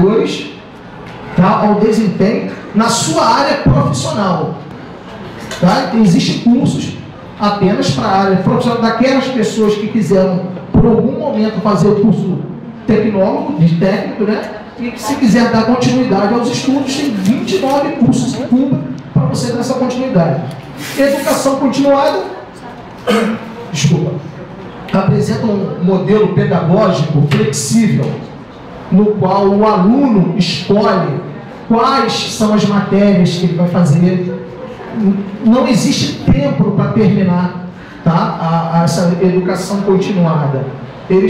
superiores, tá, ao desempenho na sua área profissional. Tá? Existem cursos apenas para a área profissional daquelas pessoas que quiseram, por algum momento, fazer o curso tecnólogo, de técnico, né? E que, se quiser dar continuidade aos estudos, tem 29 cursos em Cuba para você dar essa continuidade. Educação continuada, desculpa, apresenta um modelo pedagógico flexível, no qual o aluno escolhe quais são as matérias que ele vai fazer. Não existe tempo para terminar, tá, essa educação continuada. Ele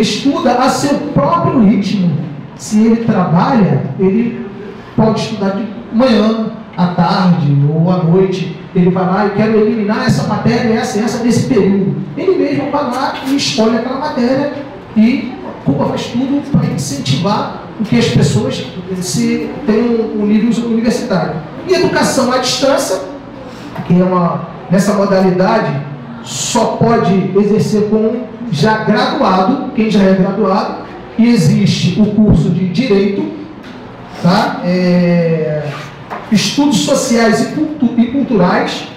estuda a seu próprio ritmo. Se ele trabalha, ele pode estudar de manhã, à tarde ou à noite. Ele vai lá e quer eliminar essa matéria, essa desse período. Ele mesmo vai lá e escolhe aquela matéria, e Cuba faz tudo para incentivar que as pessoas tenham um nível universitário. E educação à distância, que é nessa modalidade, só pode exercer com já graduado, quem já é graduado, e existe o curso de Direito, tá? Estudos sociais e culturais,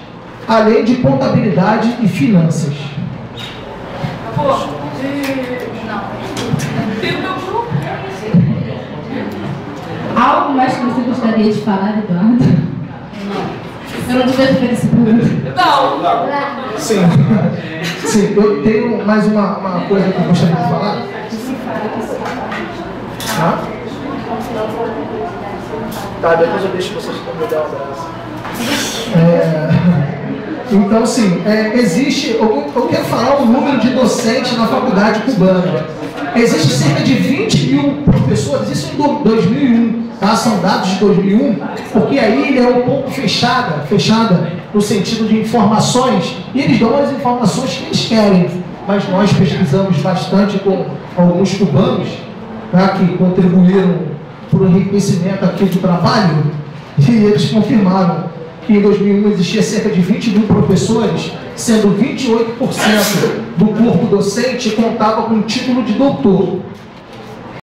além de contabilidade e finanças. Algo mais que você gostaria de falar, Eduardo? Eu não devia ter esse pergunta. Não! Sim. Sim, eu tenho mais uma coisa que eu gostaria de falar. Tá, depois eu deixo vocês convidar o abraço. Então, sim, existe, eu quero falar o número de docentes na faculdade cubana. Existe cerca de 20 mil professores, isso em 2001, tá? São dados de 2001, porque a ilha é um pouco fechada no sentido de informações, e eles dão as informações que eles querem. Mas nós pesquisamos bastante com alguns cubanos, tá, que contribuíram para o enriquecimento aqui do trabalho, e eles confirmaram que em 2001 existia cerca de 20 mil professores, sendo 28% do corpo docente contava com título de doutor.